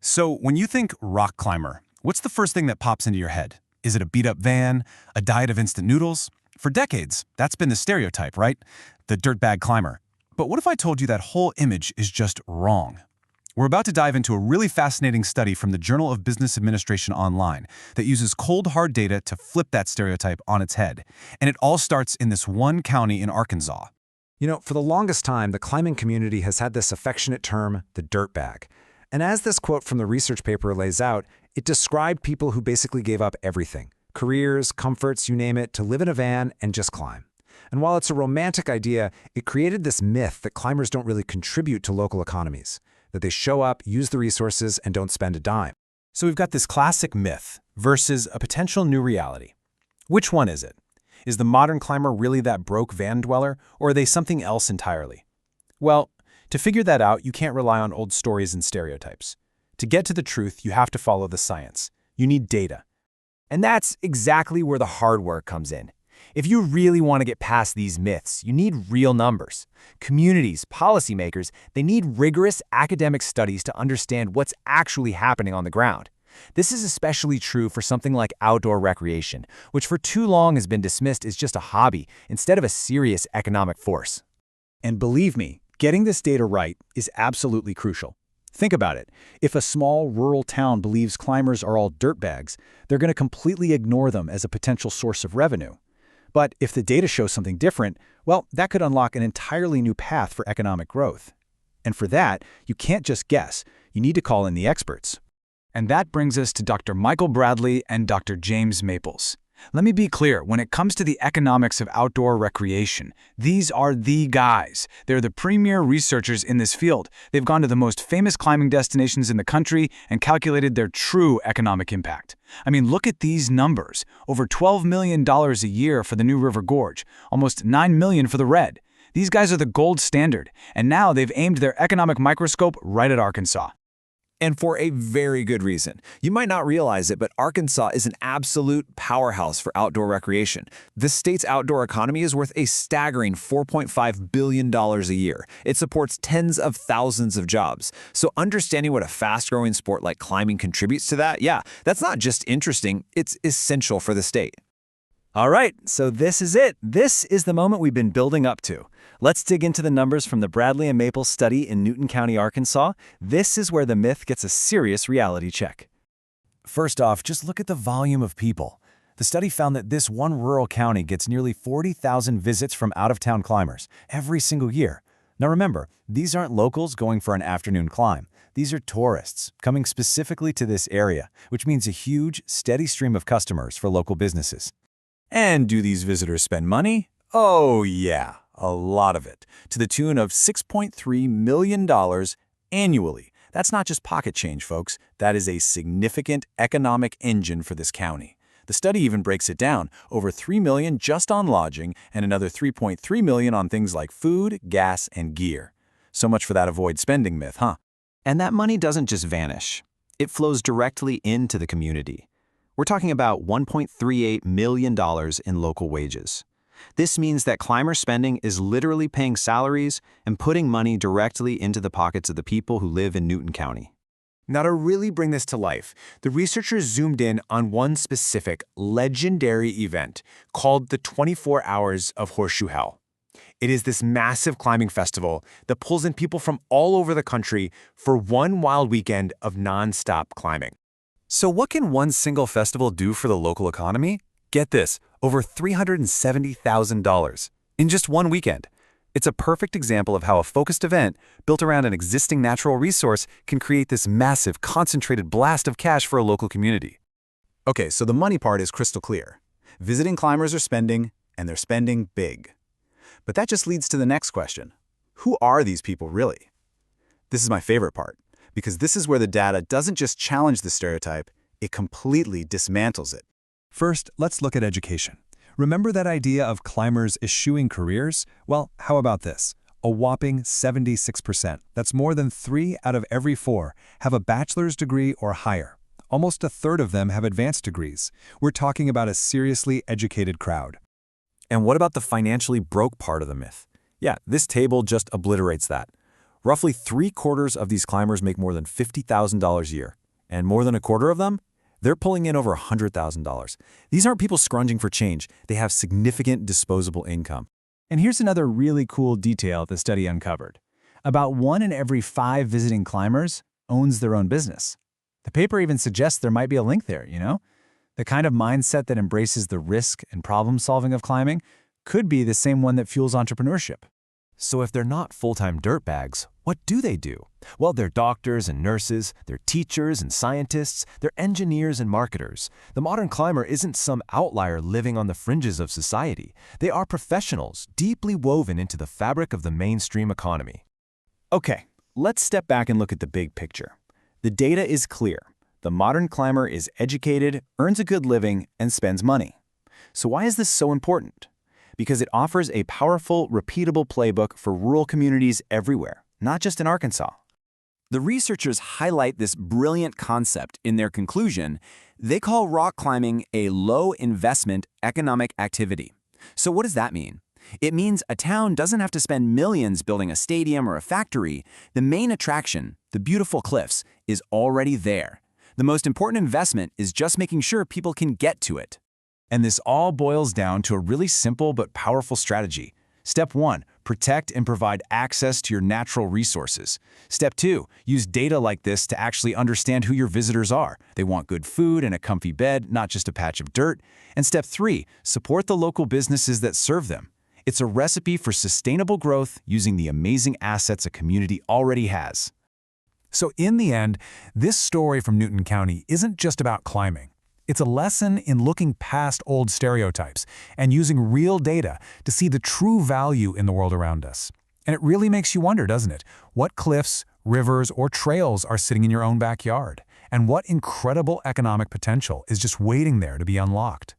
So when you think rock climber, what's the first thing that pops into your head? Is it a beat-up van, a diet of instant noodles? For decades, that's been the stereotype, right? The dirtbag climber. But what if I told you that whole image is just wrong? We're about to dive into a really fascinating study from the Journal of Business Administration Online that uses cold, hard data to flip that stereotype on its head. And it all starts in this one county in Arkansas. You know, for the longest time, the climbing community has had this affectionate term, the dirtbag. And as this quote from the research paper lays out, it described people who basically gave up everything, careers, comforts, you name it, to live in a van and just climb. And while it's a romantic idea, it created this myth that climbers don't really contribute to local economies, that they show up, use the resources, and don't spend a dime. So we've got this classic myth versus a potential new reality. Which one is it? Is the modern climber really that broke van dweller, or are they something else entirely? Well, to figure that out, you can't rely on old stories and stereotypes. To get to the truth, you have to follow the science. You need data. And that's exactly where the hard work comes in. If you really want to get past these myths, you need real numbers. Communities, policymakers, they need rigorous academic studies to understand what's actually happening on the ground. This is especially true for something like outdoor recreation, which for too long has been dismissed as just a hobby instead of a serious economic force. And believe me, getting this data right is absolutely crucial. Think about it. If a small rural town believes climbers are all dirtbags, they're going to completely ignore them as a potential source of revenue. But if the data shows something different, well, that could unlock an entirely new path for economic growth. And for that, you can't just guess. You need to call in the experts. And that brings us to Dr. Michael Bradley and Dr. James Maples. Let me be clear, when it comes to the economics of outdoor recreation, these are the guys. They're the premier researchers in this field. They've gone to the most famous climbing destinations in the country and calculated their true economic impact. I mean, look at these numbers. Over $12 million a year for the New River Gorge, almost $9 million for the Red. These guys are the gold standard, and now they've aimed their economic microscope right at Arkansas. And for a very good reason. You might not realize it, but Arkansas is an absolute powerhouse for outdoor recreation. The state's outdoor economy is worth a staggering $4.5 billion a year. It supports tens of thousands of jobs. So understanding what a fast-growing sport like climbing contributes to that, yeah, that's not just interesting, it's essential for the state. All right, so this is it. This is the moment we've been building up to. Let's dig into the numbers from the Bradley and Maples study in Newton County, Arkansas. This is where the myth gets a serious reality check. First off, just look at the volume of people. The study found that this one rural county gets nearly 40,000 visits from out-of-town climbers every single year. Now remember, these aren't locals going for an afternoon climb. These are tourists coming specifically to this area, which means a huge, steady stream of customers for local businesses. And do these visitors spend money? Oh yeah, a lot of it, to the tune of $6.3 million annually. That's not just pocket change, folks. That is a significant economic engine for this county. The study even breaks it down, over $3 million just on lodging and another $3.3 million on things like food, gas, and gear. So much for that avoid spending myth, huh? And that money doesn't just vanish. It flows directly into the community. We're talking about $1.38 million in local wages. This means that climber spending is literally paying salaries and putting money directly into the pockets of the people who live in Newton County. Now, to really bring this to life, the researchers zoomed in on one specific legendary event called the 24 Hours of Horseshoe Hell. It is this massive climbing festival that pulls in people from all over the country for one wild weekend of non-stop climbing. So what can one single festival do for the local economy? Get this, over $370,000 in just one weekend. It's a perfect example of how a focused event built around an existing natural resource can create this massive, concentrated blast of cash for a local community. Okay, so the money part is crystal clear. Visiting climbers are spending, and they're spending big. But that just leads to the next question. Who are these people really? This is my favorite part, because this is where the data doesn't just challenge the stereotype, it completely dismantles it. First, let's look at education. Remember that idea of climbers eschewing careers? Well, how about this? A whopping 76%, that's more than 3 out of every 4, have a bachelor's degree or higher. Almost a third of them have advanced degrees. We're talking about a seriously educated crowd. And what about the financially broke part of the myth? Yeah, this table just obliterates that. Roughly 3/4 of these climbers make more than $50,000 a year, and more than a quarter of them, they're pulling in over $100,000. These aren't people scrounging for change. They have significant disposable income. And here's another really cool detail the study uncovered. About 1 in every 5 visiting climbers owns their own business. The paper even suggests there might be a link there, you know? The kind of mindset that embraces the risk and problem-solving of climbing could be the same one that fuels entrepreneurship. So if they're not full-time dirtbags, what do they do? Well, they're doctors and nurses, they're teachers and scientists, they're engineers and marketers. The modern climber isn't some outlier living on the fringes of society. They are professionals, deeply woven into the fabric of the mainstream economy. Okay, let's step back and look at the big picture. The data is clear. The modern climber is educated, earns a good living, and spends money. So why is this so important? Because it offers a powerful, repeatable playbook for rural communities everywhere, not just in Arkansas. The researchers highlight this brilliant concept in their conclusion. They call rock climbing a low-investment economic activity. So what does that mean? It means a town doesn't have to spend millions building a stadium or a factory. The main attraction, the beautiful cliffs, is already there. The most important investment is just making sure people can get to it. And this all boils down to a really simple but powerful strategy. Step 1, protect and provide access to your natural resources. Step 2, use data like this to actually understand who your visitors are. They want good food and a comfy bed, not just a patch of dirt. And Step 3, support the local businesses that serve them. It's a recipe for sustainable growth using the amazing assets a community already has. So in the end, this story from Newton County isn't just about climbing. It's a lesson in looking past old stereotypes and using real data to see the true value in the world around us. And it really makes you wonder, doesn't it? What cliffs, rivers, or trails are sitting in your own backyard? And what incredible economic potential is just waiting there to be unlocked?